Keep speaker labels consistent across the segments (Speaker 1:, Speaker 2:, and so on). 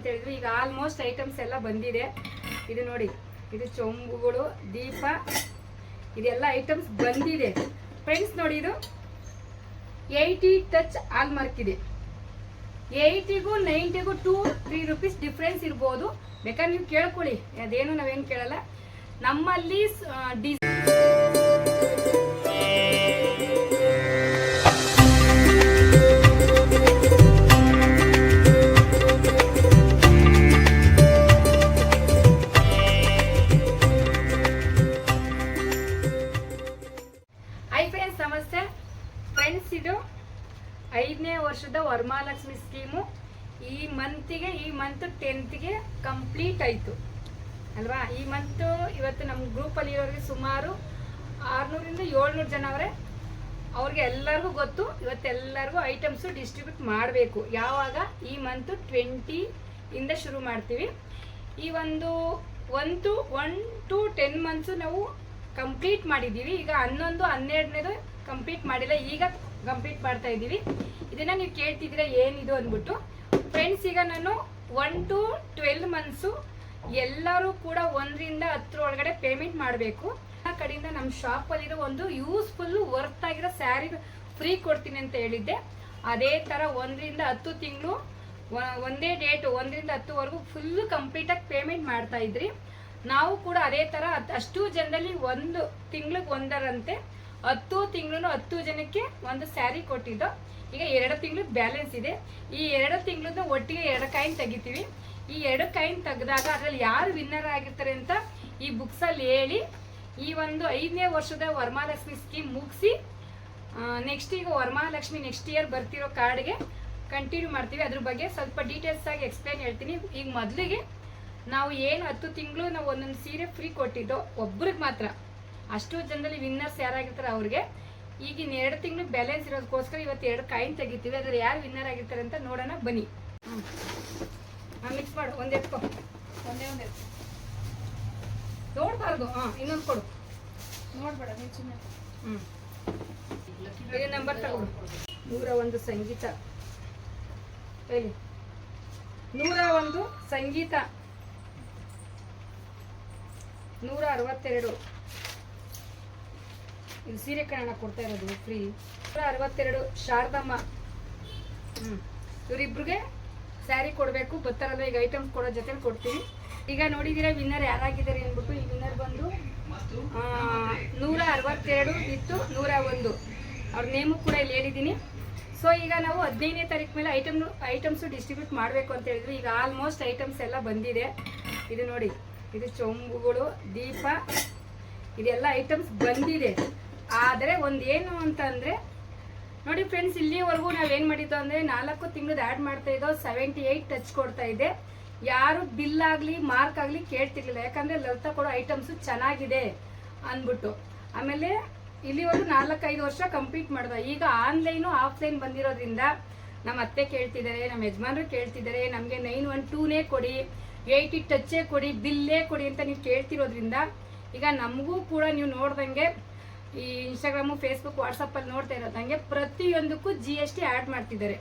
Speaker 1: ಹೇಳಿದ್ವಿ. ಈಗ almost items ಎಲ್ಲ ಬಂದಿದೆ. ಇದು ನೋಡಿ, ಇದು ಚೊಂಬುಗಳು, ದೀಪ, ಇದೆಲ್ಲ ಐಟಮ್ಸ್ ಬಂದಿದೆ ಫ್ರೆಂಡ್ಸ್. ನೋಡಿ, ಇದು 80 ಟಚ್ ಆಲ್ ಮಾರ್ಕ್ ಇದೆ. 80ಗೂ 90ಗೂ 2-3 ರೂಪೀಸ್ ಡಿಫ್ರೆನ್ಸ್ ಇರ್ಬೋದು. ಬೇಕಾದ್ರೆ ನೀವು ಕೇಳ್ಕೊಳ್ಳಿ, ಅದೇನು ನಾವೇನು ಕೇಳಲ್ಲ. ನಮ್ಮಲ್ಲಿ ನಮಸ್ತೆ ಫ್ರೆಂಡ್ಸ್, ಇದು 5ನೇ ವರ್ಷದ ವರಮಹಾಲಕ್ಷ್ಮಿ ಸ್ಕೀಮು ಈ ಮಂತ್ 10ಗೆ ಕಂಪ್ಲೀಟ್ ಆಯಿತು ಅಲ್ವಾ. ಈ ಮಂತು ಇವತ್ತು ನಮ್ಮ ಗ್ರೂಪಲ್ಲಿ ಇರೋರಿಗೆ ಸುಮಾರು 600ರಿಂದ 700 ಜನ ಅವರೇ. ಅವ್ರಿಗೆ ಎಲ್ಲರಿಗೂ ಗೊತ್ತು, ಇವತ್ತೆಲ್ಲರಿಗೂ ಐಟಮ್ಸು ಡಿಸ್ಟ್ರಿಬ್ಯೂಟ್ ಮಾಡಬೇಕು. ಯಾವಾಗ? ಈ ಮಂತು 20ಇಂದ ಶುರು ಮಾಡ್ತೀವಿ. ಈ ಒಂದು 1 to 10 ಮಂತ್ಸು ನಾವು ಕಂಪ್ಲೀಟ್ ಮಾಡಿದ್ದೀವಿ. ಈಗ 11, 12ನೇದು ಕಂಪ್ಲೀಟ್ ಮಾಡಿಲ್ಲ, ಈಗ ಕಂಪ್ಲೀಟ್ ಮಾಡ್ತಾ ಇದ್ದೀವಿ. ಇದನ್ನ ನೀವು ಕೇಳ್ತಿದ್ದೀರಾ ಏನಿದು ಅಂದ್ಬಿಟ್ಟು. ಫ್ರೆಂಡ್ಸ್, ಈಗ ನಾನು 1 to 12 ಮಂತ್ಸು ಎಲ್ಲರೂ ಕೂಡ 1ರಿಂದ 10 ಒಳಗಡೆ ಪೇಮೆಂಟ್ ಮಾಡಬೇಕು. ಆ ಕಡೆಯಿಂದ ನಮ್ಮ ಶಾಪಲ್ಲಿರೋ ಒಂದು ಯೂಸ್ಫುಲ್ ವರ್ತ್ ಆಗಿರೋ ಸ್ಯಾರಿ ಫ್ರೀ ಕೊಡ್ತೀನಿ ಅಂತ ಹೇಳಿದ್ದೆ. ಅದೇ ಥರ 1ರಿಂದ 10 ತಿಂಗಳು ಒಂದೇ ಡೇಟ್ 1ರಿಂದ 10ವರೆಗೂ ಫುಲ್ ಕಂಪ್ಲೀಟಾಗಿ ಪೇಮೆಂಟ್ ಮಾಡ್ತಾ ಇದ್ರಿ. ನಾವು ಕೂಡ ಅದೇ ಥರ ಅಷ್ಟು ಜನದಲ್ಲಿ 1 ತಿಂಗ್ಳಿಗೆ ಒಂದರಂತೆ 10 ತಿಂಗಳು 10 ಜನಕ್ಕೆ ಒಂದು ಸ್ಯಾರಿ ಕೊಟ್ಟಿದ್ದು. ಈಗ 2 ತಿಂಗಳು ಬ್ಯಾಲೆನ್ಸ್ ಇದೆ. ಈ 2 ತಿಂಗಳದ್ದು ಒಟ್ಟಿಗೆ 2 ಕಾಯಿನ್ ತೆಗಿತೀವಿ. ಈ 2 ಕಾಯಿನ್ ತೆಗೆದಾಗ ಅದರಲ್ಲಿ ಯಾರು ವಿನ್ನರ್ ಆಗಿರ್ತಾರೆ ಅಂತ ಈ ಬುಕ್ಸಲ್ಲಿ ಹೇಳಿ ಈ ಒಂದು 5ನೇ ವರ್ಷದ ವರಮಹಾಲಕ್ಷ್ಮಿ ಸ್ಕೀಮ್ ಮುಗಿಸಿ ನೆಕ್ಸ್ಟ್ ಈಗ ವರಮಹಾಲಕ್ಷ್ಮಿ ನೆಕ್ಸ್ಟ್ ಇಯರ್ ಬರ್ತಿರೋ ಕಾರ್ಡ್ಗೆ ಕಂಟಿನ್ಯೂ ಮಾಡ್ತೀವಿ. ಅದ್ರ ಬಗ್ಗೆ ಸ್ವಲ್ಪ ಡೀಟೇಲ್ಸ್ ಆಗಿ ಎಕ್ಸ್ಪ್ಲೈನ್ ಹೇಳ್ತೀನಿ. ಈಗ ಮೊದಲಿಗೆ ನಾವು ಏನು 10 ತಿಂಗಳು ನಾವು ಒಂದೊಂದು ಸೀರೆ ಫ್ರೀ ಕೊಟ್ಟಿದ್ದೋ ಒಬ್ರಿಗೆ ಮಾತ್ರ, ಅಷ್ಟು ಜನದಲ್ಲಿ ವಿನ್ನರ್ಸ್ ಯಾರಾಗಿರ್ತಾರೆ ಅವ್ರಿಗೆ. ಈಗಿನ 2 ತಿಂಗಳು ಬ್ಯಾಲೆನ್ಸ್ ಇರೋದಕ್ಕೋಸ್ಕರ ಇವತ್ತು 2 ಕಾಯಿನ್ ತೆಗಿತೀವಿ. ಅದ್ರಲ್ಲಿ ಯಾರು ವಿನ್ನರ್ ಆಗಿರ್ತಾರೆ ಅಂತ ನೋಡೋಣ ಬನ್ನಿ. ಮಿಕ್ಸ್ ಮಾಡು, ಒಂದೇ ನೋಡ್ಬಾರ್ದು. ಇನ್ನೊಂದು ಕೊಡು,
Speaker 2: ನೋಡ್ಬೇಡ ನೀವು ಸುಮ್ಮನೆ.
Speaker 1: ಇದು ನಂಬರ್ ತಗೊಡು. 101 ಸಂಗೀತ ಹೇಳಿ. 101 ಸಂಗೀತ, 162 ಇದು ಸೀರೆ ಕಣ ಕೊಡ್ತಾ ಇರೋದು ಫ್ರೀ. 162 ಶಾರದಮ್ಮ. ಇವರಿಬ್ರಿಗೆ ಸ್ಯಾರಿ ಕೊಡಬೇಕು, ಬರ್ತಾರಲ್ಲ ಈಗ ಐಟಮ್ಸ್ ಕೊಡೋ ಜೊತೆ ಕೊಡ್ತೀವಿ. ಈಗ ನೋಡಿದ್ದೀರಾ ವಿನ್ನರ್ ಯಾರಾಗಿದ್ದಾರೆ ಅಂದ್ಬಿಟ್ಟು. ಈ ವಿನ್ನರ್ ಬಂದು 162 ಇತ್ತು, 101 ಅವ್ರ ನೇಮು ಕೂಡ ಇಲ್ಲಿ ಹೇಳಿದ್ದೀನಿ. ಸೊ ಈಗ ನಾವು 15ನೇ ತಾರೀಕು ಮೇಲೆ ಐಟಮ್ಸು ಡಿಸ್ಟ್ರಿಬ್ಯೂಟ್ ಮಾಡಬೇಕು ಅಂತ ಹೇಳಿದ್ವಿ. ಈಗ ಆಲ್ಮೋಸ್ಟ್ ಐಟಮ್ಸ್ ಎಲ್ಲ ಬಂದಿದೆ. ಇದು ನೋಡಿ, ಇದು ಚೊಂಬುಗಳು, ದೀಪ, ಇದೆಲ್ಲ ಐಟಮ್ಸ್ ಬಂದಿದೆ. ಆದರೆ ಏನು ಅಂತಂದರೆ ನೋಡಿ ಫ್ರೆಂಡ್ಸ್, ಇಲ್ಲಿವರೆಗೂ ನಾವೇನು ಮಾಡಿದ್ದು ಅಂದರೆ 4 ತಿಂಗಳದ್ದು ಆ್ಯಡ್ ಮಾಡ್ತಾ ಇದ್ದೋ 78 ಟಚ್ ಕೊಡ್ತಾ ಇದೆ. ಯಾರು ಬಿಲ್ ಆಗಲಿ ಮಾರ್ಕ್ ಆಗಲಿ ಕೇಳ್ತಿರ್ಲಿಲ್ಲ, ಯಾಕಂದರೆ ಲಲಿತಾ ಕೊಡೋ ಐಟಮ್ಸು ಚೆನ್ನಾಗಿದೆ ಅಂದ್ಬಿಟ್ಟು. ಆಮೇಲೆ ಇಲ್ಲಿವರೆಗೂ 4-5 ವರ್ಷ ಕಂಪ್ಲೀಟ್ ಮಾಡಿದ. ಈಗ ಆನ್ಲೈನು ಆಫ್ಲೈನ್ ಬಂದಿರೋದ್ರಿಂದ ನಮ್ಮ ಅತ್ತೆ ಕೇಳ್ತಿದ್ದಾರೆ, ನಮ್ಮ ಯಜಮಾನರು ಕೇಳ್ತಿದ್ದಾರೆ, ನಮಗೆ 912ನೇ ಕೊಡಿ, 80 ಟಚ್ಚೇ ಕೊಡಿ, ಬಿಲ್ಲೇ ಕೊಡಿ ಅಂತ ನೀವು ಕೇಳ್ತಿರೋದ್ರಿಂದ ಈಗ ನಮಗೂ ಕೂಡ ನೀವು ನೋಡ್ದಂಗೆ ಈ ಇನ್ಸ್ಟಾಗ್ರಾಮು, ಫೇಸ್ಬುಕ್, ವಾಟ್ಸಪ್ಪಲ್ಲಿ ನೋಡ್ತಾ ಇರೋದಂಗೆ ಪ್ರತಿಯೊಂದಕ್ಕೂ GST ಆ್ಯಡ್ ಮಾಡ್ತಿದ್ದಾರೆ.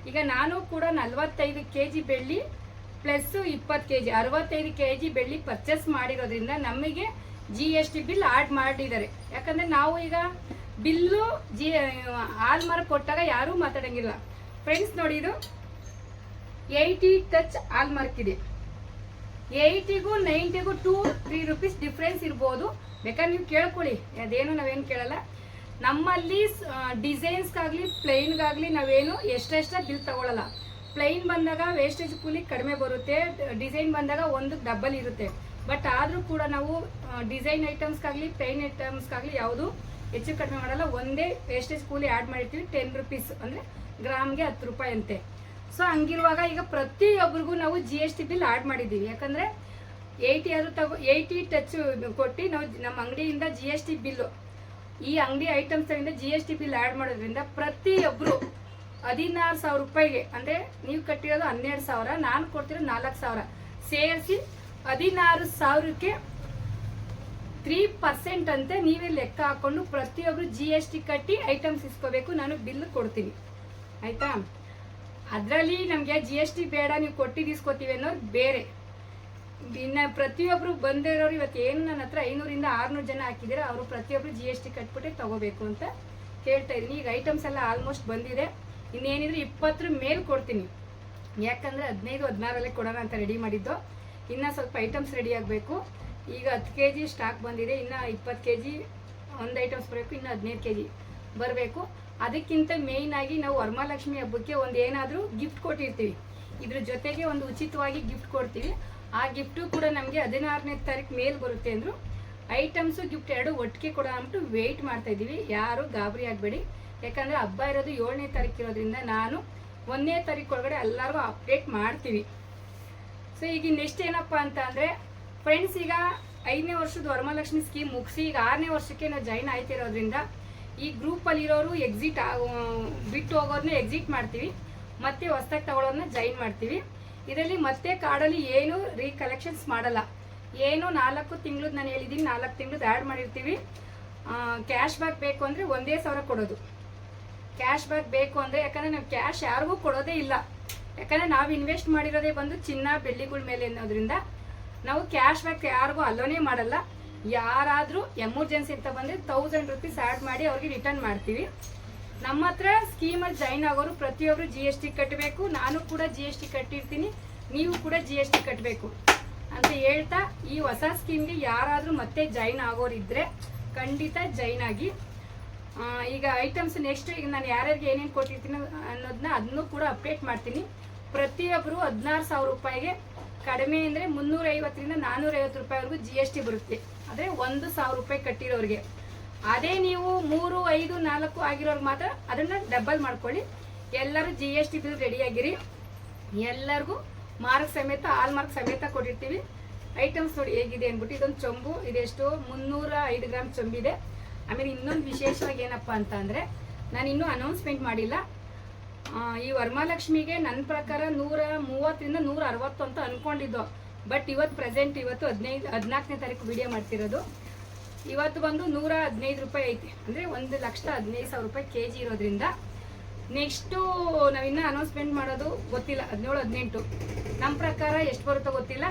Speaker 1: ಈಗ ನಾನು ಕೂಡ 45 kg ಬೆಳ್ಳಿ ಪ್ಲಸ್ 20 kg 65 kg ಬೆಳ್ಳಿ ಪರ್ಚೇಸ್ ಮಾಡಿರೋದ್ರಿಂದ ನಮಗೆ GST ಬಿಲ್ ಆ್ಯಡ್ ಮಾಡಿದ್ದಾರೆ. ಯಾಕಂದರೆ ನಾವು ಈಗ ಬಿಲ್ಲು ಆಲ್ ಮಾರ್ಕ್ ಕೊಟ್ಟಾಗ ಯಾರೂ ಮಾತಾಡೋಂಗಿಲ್ಲ. ಫ್ರೆಂಡ್ಸ್ ನೋಡಿ, ಇದು 80 ಟಚ್ ಆಲ್ ಮಾರ್ಕ್ ಇದೆ. 80ಗೂ 90ಗೂ 2-3 ರೂಪೀಸ್ ಡಿಫ್ರೆನ್ಸ್ ಇರ್ಬೋದು. ಬೇಕಾದ್ರೆ ನೀವು ಕೇಳ್ಕೊಳ್ಳಿ, ಅದೇನು ನಾವೇನು ಕೇಳಲ್ಲ. ನಮ್ಮಲ್ಲಿ ಡಿಸೈನ್ಸ್ಗಾಗಲಿ ಪ್ಲೈನ್ಗಾಗಲಿ ನಾವೇನು ಎಷ್ಟೆಷ್ಟ ಬಿಲ್ ತಗೊಳ್ಳಲ್ಲ. ಪ್ಲೈನ್ ಬಂದಾಗ ವೇಸ್ಟೇಜ್ ಕೂಲಿ ಕಡಿಮೆ ಬರುತ್ತೆ, ಡಿಸೈನ್ ಬಂದಾಗ 1ಕ್ಕೆ ಡಬಲ್ ಇರುತ್ತೆ. ಬಟ್ ಆದರೂ ಕೂಡ ನಾವು ಡಿಸೈನ್ ಐಟಮ್ಸ್ಗಾಗಲಿ ಪ್ಲೈನ್ ಐಟಮ್ಸ್ಗಾಗಲಿ ಯಾವುದು ಹೆಚ್ಚು ಕಡಿಮೆ ಮಾಡಲ್ಲ. ಒಂದೇ ವೇಸ್ಟೇಜ್ ಕೂಲಿ ಆ್ಯಡ್ ಮಾಡಿರ್ತೀವಿ, 10 ರೂಪೀಸ್ ಅಂದರೆ ಗ್ರಾಮ್ಗೆ 10 ರೂಪಾಯಿ ಅಂತೆ. ಸೊ ಹಂಗಿರುವಾಗ ಈಗ ಪ್ರತಿಯೊಬ್ಬರಿಗೂ ನಾವು GST ಬಿಲ್ ಆ್ಯಡ್ ಮಾಡಿದ್ದೀವಿ. ಯಾಕಂದರೆ 80 ಟಚ್ ಕೊಟ್ಟು ನಾವು ನಮ್ಮ ಅಂಗಡಿಯಿಂದ GST ಬಿಲ್ಲು, ಈ ಅಂಗಡಿ ಐಟಮ್ಸ್ಗಳಿಂದ GST ಬಿಲ್ ಆ್ಯಡ್ ಮಾಡೋದ್ರಿಂದ ಪ್ರತಿಯೊಬ್ಬರು 16,000 ರೂಪಾಯಿಗೆ, ಅಂದರೆ ನೀವು ಕಟ್ಟಿರೋದು 12,000, ನಾನು ಕೊಡ್ತಿರೋ 4,000 ಸೇರಿಸಿ 16,000ಕ್ಕೆ 3% ಅಂತೆ ನೀವೇ ಲೆಕ್ಕ ಹಾಕ್ಕೊಂಡು ಪ್ರತಿಯೊಬ್ಬರು GST ಕಟ್ಟಿ ಐಟಮ್ಸ್ ಇಸ್ಕೋಬೇಕು. ನಾನು ಬಿಲ್ ಕೊಡ್ತೀನಿ, ಆಯಿತಾ? ಅದರಲ್ಲಿ ನಮಗೆ GST ಬೇಡ, ನೀವು ಕೊಟ್ಟಿದ್ದು ಇಸ್ಕೊತೀವಿ ಅನ್ನೋರು ಬೇರೆ. ಇನ್ನು ಪ್ರತಿಯೊಬ್ಬರು ಬಂದಿರೋರು ಇವತ್ತು ಏನು ನನ್ನ ಹತ್ರ 500 ಇಂದ 600 ಜನ ಹಾಕಿದ್ದೀರ, ಅವರು ಪ್ರತಿಯೊಬ್ಬರು GST ಕಟ್ಬಿಟ್ಟೆ ತಗೋಬೇಕು ಅಂತ ಹೇಳ್ತಾ ಇದ್ದೀನಿ. ಈಗ ಐಟಮ್ಸ್ ಎಲ್ಲ ಆಲ್ಮೋಸ್ಟ್ ಬಂದಿದೆ. ಇನ್ನೇನಿದ್ರೆ 20 ಮೇಲೆ ಕೊಡ್ತೀನಿ, ಯಾಕಂದರೆ 15-16 ಕೊಡೋಣ ಅಂತ ರೆಡಿ ಮಾಡಿದ್ದು. ಇನ್ನು ಸ್ವಲ್ಪ ಐಟಮ್ಸ್ ರೆಡಿ ಆಗಬೇಕು. ಈಗ 10 kg ಸ್ಟಾಕ್ ಬಂದಿದೆ, ಇನ್ನು 20 kg ಒಂದು ಐಟಮ್ಸ್ ಬರಬೇಕು, ಇನ್ನು 15 kg ಬರಬೇಕು. ಅದಕ್ಕಿಂತ ಮೇಯ್ನ್ ಆಗಿ ನಾವು ವರಮಹಾಲಕ್ಷ್ಮಿ ಹಬ್ಬಕ್ಕೆ ಒಂದು ಏನಾದರೂ ಗಿಫ್ಟ್ ಕೊಟ್ಟಿರ್ತೀವಿ. ಇದ್ರ ಜೊತೆಗೆ ಒಂದು ಉಚಿತವಾಗಿ ಗಿಫ್ಟ್ ಕೊಡ್ತೀವಿ. ಆ ಗಿಫ್ಟು ಕೂಡ ನಮಗೆ 16ನೇ ತಾರೀಕು ಮೇಲೆ ಬರುತ್ತೆ ಅಂದರು. ಐಟಮ್ಸು ಗಿಫ್ಟ್ ಎರಡು ಒಟ್ಟಿಗೆ ಕೊಡೋ ಅಂದ್ಬಿಟ್ಟು ವೆಯ್ಟ್ ಮಾಡ್ತಾ ಇದ್ದೀವಿ. ಯಾರು ಗಾಬರಿ ಆಗಬೇಡಿ, ಯಾಕಂದರೆ ಹಬ್ಬ ಇರೋದು 7ನೇ ತಾರೀಕು ಇರೋದ್ರಿಂದ ನಾನು 1ನೇ ತಾರೀಕು ಒಳಗಡೆ ಎಲ್ಲರಿಗೂ ಅಪ್ಡೇಟ್ ಮಾಡ್ತೀವಿ. ಸೊ ಈಗ ನೆಕ್ಸ್ಟ್ ಏನಪ್ಪ ಅಂತ ಅಂದರೆ ಫ್ರೆಂಡ್ಸ್, ಈಗ 5ನೇ ವರ್ಷದ ವರಮಹಾಲಕ್ಷ್ಮಿ ಸ್ಕೀಮ್ ಮುಗಿಸಿ ಈಗ 6ನೇ ವರ್ಷಕ್ಕೆ ನಾವು ಜಾಯ್ನ್ ಆಯ್ತಿರೋದ್ರಿಂದ ಈ ಗ್ರೂಪಲ್ಲಿರೋರು ಬಿಟ್ಟು ಹೋಗೋದನ್ನ ಎಕ್ಸಿಟ್ ಮಾಡ್ತೀವಿ, ಮತ್ತೆ ಹೊಸ್ದಾಗಿ ತಗೊಳ್ಳೋದನ್ನ ಜಾಯಿನ್ ಮಾಡ್ತೀವಿ. ಇದರಲ್ಲಿ ಮತ್ತೆ ಕಾರ್ಡಲ್ಲಿ ಏನು ರೀಕಲೆಕ್ಷನ್ಸ್ ಮಾಡಲ್ಲ. ಏನು 4 ತಿಂಗಳದ್ದು ನಾನು ಹೇಳಿದ್ದೀನಿ, 4 ತಿಂಗಳದ್ದು ಆ್ಯಡ್ ಮಾಡಿರ್ತೀವಿ. ಕ್ಯಾಶ್ ಬ್ಯಾಕ್ ಬೇಕು ಅಂದರೆ 1,000 ಕೊಡೋದು. ಕ್ಯಾಶ್ ಬ್ಯಾಕ್ ಬೇಕು ಅಂದರೆ, ಯಾಕಂದರೆ ನಾವು ಕ್ಯಾಶ್ ಯಾರಿಗೂ ಕೊಡೋದೇ ಇಲ್ಲ, ಯಾಕಂದರೆ ನಾವು ಇನ್ವೆಸ್ಟ್ ಮಾಡಿರೋದೇ ಬಂದು ಚಿನ್ನ ಬೆಳ್ಳಿಗಳ ಮೇಲೆ ಅನ್ನೋದ್ರಿಂದ ನಾವು ಕ್ಯಾಶ್ ಬ್ಯಾಕ್ ಯಾರಿಗೂ ಅಲ್ಲೋನೇ ಮಾಡಲ್ಲ. ಯಾರಾದರೂ ಎಮರ್ಜೆನ್ಸಿ ಅಂತ ಬಂದರೆ 1000 ರೂಪೀಸ್ ಆ್ಯಡ್ ಮಾಡಿ ಅವ್ರಿಗೆ ರಿಟರ್ನ್ ಮಾಡ್ತೀವಿ. ನಮ್ಮ ಹತ್ರ ಸ್ಕೀಮಲ್ಲಿ ಜಾಯ್ನ್ ಆಗೋರು ಪ್ರತಿಯೊಬ್ಬರು GST ಕಟ್ಟಬೇಕು. ನಾನು ಕೂಡ GST ಕಟ್ಟಿರ್ತೀನಿ, ನೀವು ಕೂಡ GST ಕಟ್ಟಬೇಕು ಅಂತ ಹೇಳ್ತಾ, ಈ ಹೊಸ ಸ್ಕೀಮ್ಗೆ ಯಾರಾದರೂ ಮತ್ತೆ ಜಾಯ್ನ್ ಆಗೋರಿದ್ದರೆ ಖಂಡಿತ ಜಾಯ್ನ್ ಆಗಿ. ಈಗ ಐಟಮ್ಸ್ ನೆಕ್ಸ್ಟ್ ಈಗ ನಾನು ಯಾರ್ಯಾರಿಗೆ ಏನೇನು ಕೊಟ್ಟಿರ್ತೀನಿ ಅನ್ನೋದನ್ನ ಅದನ್ನು ಕೂಡ ಅಪ್ಡೇಟ್ ಮಾಡ್ತೀನಿ. ಪ್ರತಿಯೊಬ್ಬರು 16,000 ರೂಪಾಯಿಗೆ ಕಡಿಮೆ ಅಂದರೆ 350ರಿಂದ 450 ರೂಪಾಯಿವರೆಗೂ GST ಬರುತ್ತೆ. ಅಂದರೆ 1,000 ರೂಪಾಯಿ ಕಟ್ಟಿರೋರಿಗೆ. ಅದೇ ನೀವು 3, 5, 4 ಆಗಿರೋರ್ಗೆ ಮಾತ್ರ ಅದನ್ನು ಡಬಲ್ ಮಾಡ್ಕೊಳ್ಳಿ. ಎಲ್ಲರೂ GST ಬಿಲ್ ರೆಡಿಯಾಗಿರಿ. ಎಲ್ಲರಿಗೂ ಮಾರ್ಕ್ ಸಮೇತ ಆಲ್ ಮಾರ್ಕ್ ಸಮೇತ ಕೊಟ್ಟಿರ್ತೀವಿ. ಐಟಮ್ಸ್ ನೋಡಿ ಹೇಗಿದೆ ಅಂದ್ಬಿಟ್ಟು, ಇದೊಂದು ಚೊಂಬು, ಇದೆಷ್ಟು 305 ಗ್ರಾಮ್ ಚೊಂಬಿದೆ. ಆಮೇಲೆ ಇನ್ನೊಂದು ವಿಶೇಷವಾಗಿ ಏನಪ್ಪ ಅಂತ ಅಂದರೆ, ನಾನು ಇನ್ನೂ ಅನೌನ್ಸ್ಮೆಂಟ್ ಮಾಡಿಲ್ಲ. ಈ ವರಮಹಾಲಕ್ಷ್ಮಿಗೆ ನನ್ನ ಪ್ರಕಾರ 130ರಿಂದ 160 ಅಂತ ಅಂದ್ಕೊಂಡಿದ್ದು. ಬಟ್ ಇವತ್ತು ಪ್ರೆಸೆಂಟ್ ಇವತ್ತು 14ನೇ ತಾರೀಕು ವಿಡಿಯೋ ಮಾಡ್ತಿರೋದು. ಇವತ್ತು ಬಂದು 115 ರೂಪಾಯಿ ಐತಿ, ಅಂದರೆ 1,15,000 ರೂಪಾಯಿ KG ಇರೋದ್ರಿಂದ ನೆಕ್ಸ್ಟು ನಾವಿನ್ನೂ ಅನೌನ್ಸ್ಮೆಂಟ್ ಮಾಡೋದು ಗೊತ್ತಿಲ್ಲ. 17-18 ನಮ್ಮ ಪ್ರಕಾರ ಎಷ್ಟು ಬರುತ್ತೋ ಗೊತ್ತಿಲ್ಲ.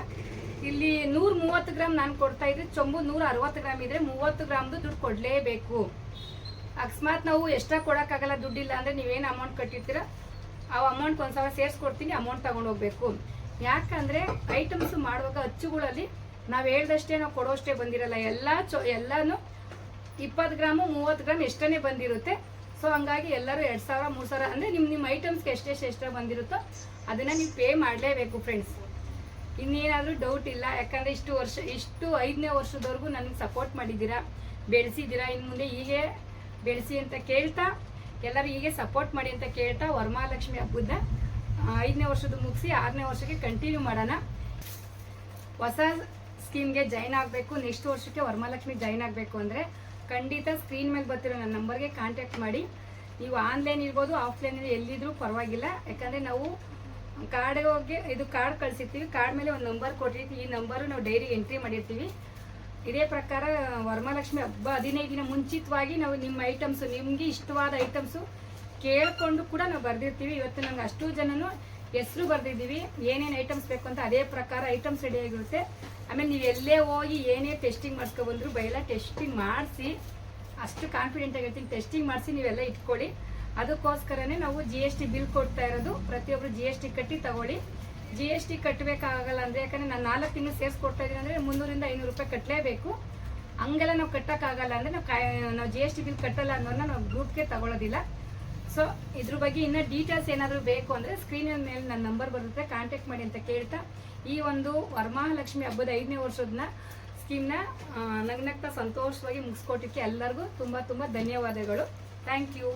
Speaker 1: ಇಲ್ಲಿ 130 ಗ್ರಾಮ್ ನಾನು ಕೊಡ್ತಾ ಇದ್ದೆ, ಚೊಂಬು 160 ಗ್ರಾಮ್ ಇದ್ರೆ 30 ಗ್ರಾಮ್ದು ದುಡ್ಡು ಕೊಡಲೇಬೇಕು. ಅಕಸ್ಮಾತ್ ನಾವು ಎಕ್ಸ್ಟ್ರಾ ಕೊಡೋಕ್ಕಾಗಲ್ಲ, ದುಡ್ಡಿಲ್ಲ ಅಂದರೆ ನೀವೇನು ಅಮೌಂಟ್ ಕಟ್ಟಿರ್ತೀರ ಆ ಅಮೌಂಟ್ ಒಂದ್ಸಲ ಸೇರಿಸ್ಕೊಡ್ತೀನಿ, ಅಮೌಂಟ್ ತಗೊಂಡು ಹೋಗ್ಬೇಕು. ಯಾಕಂದರೆ ಐಟಮ್ಸ್ ಮಾಡುವಾಗ ಅಚ್ಚುಗಳಲ್ಲಿ ನಾವು ಹೇಳ್ದಷ್ಟೇ ನಾವು ಕೊಡೋಷ್ಟೇ ಬಂದಿರಲ್ಲ. ಎಲ್ಲನೂ 20 ಗ್ರಾಮು 30 ಗ್ರಾಮ್ ಎಷ್ಟೇ ಬಂದಿರುತ್ತೆ. ಸೊ ಹಂಗಾಗಿ ಎಲ್ಲರೂ 2,000 3,000 ಅಂದರೆ ನಿಮ್ಮ ಐಟಮ್ಸ್ಗೆ ಎಷ್ಟೆಷ್ಟು ಬಂದಿರುತ್ತೋ ಅದನ್ನು ನೀವು ಪೇ ಮಾಡಲೇಬೇಕು ಫ್ರೆಂಡ್ಸ್. ಇನ್ನೇನಾದರೂ ಡೌಟ್ ಇಲ್ಲ, ಯಾಕಂದರೆ ಇಷ್ಟು 5ನೇ ವರ್ಷದವರೆಗೂ ನನಗೆ ಸಪೋರ್ಟ್ ಮಾಡಿದ್ದೀರಾ, ಬೆಳೆಸಿದ್ದೀರಾ. ಇನ್ನು ಮುಂದೆ ಹೀಗೆ ಬೆಳೆಸಿ ಅಂತ ಕೇಳ್ತಾ, ಎಲ್ಲರೂ ಹೀಗೆ ಸಪೋರ್ಟ್ ಮಾಡಿ ಅಂತ ಕೇಳ್ತಾ, ವರಮಹಾಲಕ್ಷ್ಮಿ ಹಬ್ಬದ 5ನೇ ವರ್ಷದ ಮುಗಿಸಿ 6ನೇ ವರ್ಷಕ್ಕೆ ಕಂಟಿನ್ಯೂ ಮಾಡೋಣ. ಹೊಸ ಸ್ಕೀಮ್ಗೆ ಜಾಯ್ನ್ ಆಗಬೇಕು, ನೆಕ್ಸ್ಟ್ ವರ್ಷಕ್ಕೆ ವರಮಹಾಲಕ್ಷ್ಮಿ ಜಾಯ್ನ್ ಆಗಬೇಕು ಅಂದರೆ ಖಂಡಿತ ಸ್ಕ್ರೀನ್ ಮೇಲೆ ಬರ್ತಿರೋ ನನ್ನ ನಂಬರ್ಗೆ ಕಾಂಟ್ಯಾಕ್ಟ್ ಮಾಡಿ. ನೀವು ಆನ್ಲೈನ್ ಇರ್ಬೋದು, ಆಫ್ಲೈನ್ ಎಲ್ಲಿದ್ರೂ ಪರವಾಗಿಲ್ಲ. ಯಾಕಂದರೆ ನಾವು ಕಾರ್ಡ್ಗೆ ಇದು ಕಾರ್ಡ್ ಕಳಿಸಿರ್ತೀವಿ, ಕಾರ್ಡ್ ಮೇಲೆ ಒಂದು ನಂಬರ್ ಕೊಟ್ಟಿರ್ತೀವಿ. ಈ ನಂಬರು ನಾವು ಡೈರಿ ಎಂಟ್ರಿ ಮಾಡಿರ್ತೀವಿ. ಇದೇ ಪ್ರಕಾರ ವರಮಹಾಲಕ್ಷ್ಮಿ ಹಬ್ಬ 15 ದಿನ ಮುಂಚಿತವಾಗಿ ನಾವು ನಿಮ್ಮ ಐಟಮ್ಸು, ನಿಮಗೆ ಇಷ್ಟವಾದ ಐಟಮ್ಸು ಕೇಳಿಕೊಂಡು ಕೂಡ ನಾವು ಬರೆದಿರ್ತೀವಿ. ಇವತ್ತು ನಂಗೆ ಅಷ್ಟು ಜನನು ಹೆಸರು ಬರೆದಿದ್ದೀವಿ, ಏನೇನು ಐಟಮ್ಸ್ ಬೇಕು ಅಂತ. ಅದೇ ಪ್ರಕಾರ ಐಟಮ್ಸ್ ರೆಡಿಯಾಗಿರುತ್ತೆ. ಆಮೇಲೆ ನೀವು ಎಲ್ಲೇ ಹೋಗಿ ಏನೇ ಟೆಸ್ಟಿಂಗ್ ಮಾಡಿಸ್ಕೊಬಂದ್ರು ಬೈಲ ಟೆಸ್ಟಿಂಗ್ ಮಾಡಿಸಿ, ಅಷ್ಟು ಕಾನ್ಫಿಡೆಂಟ್ ಆಗಿರ್ತೀನಿ, ಟೆಸ್ಟಿಂಗ್ ಮಾಡಿಸಿ ನೀವೆಲ್ಲ ಇಟ್ಕೊಳ್ಳಿ. ಅದಕ್ಕೋಸ್ಕರನೇ ನಾವು GST ಬಿಲ್ ಕೊಡ್ತಾ ಇರೋದು. ಪ್ರತಿಯೊಬ್ಬರು GST ಕಟ್ಟಿ ತಗೊಳ್ಳಿ. GST ಕಟ್ಟಬೇಕಾಗಲ್ಲ ಅಂದರೆ, ಯಾಕಂದರೆ ನಾನು 4 ತಿಂಗಳು ಸೇರಿಸ್ಕೊಡ್ತಾ ಇದ್ದೀನಿ ಅಂದರೆ 300ರಿಂದ 500 ರೂಪಾಯಿ ಕಟ್ಟಲೇಬೇಕು. ಹಂಗೆಲ್ಲ ನಾವು ಕಟ್ಟೋಕ್ಕಾಗಲ್ಲ ಅಂದರೆ ನಾವು GST ಬಿಲ್ ಕಟ್ಟಲ್ಲ ಅನ್ನೋದನ್ನ ನಾವು ಗ್ರೂಪ್ಗೆ ತಗೊಳ್ಳೋದಿಲ್ಲ. ಸೊ ಇದ್ರ ಬಗ್ಗೆ ಇನ್ನೂ ಡೀಟೇಲ್ಸ್ ಏನಾದರೂ ಬೇಕು ಅಂದರೆ ಸ್ಕ್ರೀನಿನ ಮೇಲೆ ನನ್ನ ನಂಬರ್ ಬರುತ್ತೆ, ಕಾಂಟ್ಯಾಕ್ಟ್ ಮಾಡಿ ಅಂತ ಕೇಳ್ತಾ, ಈ ಒಂದು ವರಮಹಾಲಕ್ಷ್ಮಿ ಹಬ್ಬದ 5ನೇ ವರ್ಷದನ್ನ ಸ್ಕೀಮ್ನ ನಗ್ನಗ್ತಾ ಸಂತೋಷವಾಗಿ ಮುಗಿಸ್ಕೊಟ್ಟಿಕ್ಕೆ ಎಲ್ಲರಿಗೂ ತುಂಬ ಧನ್ಯವಾದಗಳು. Thank you.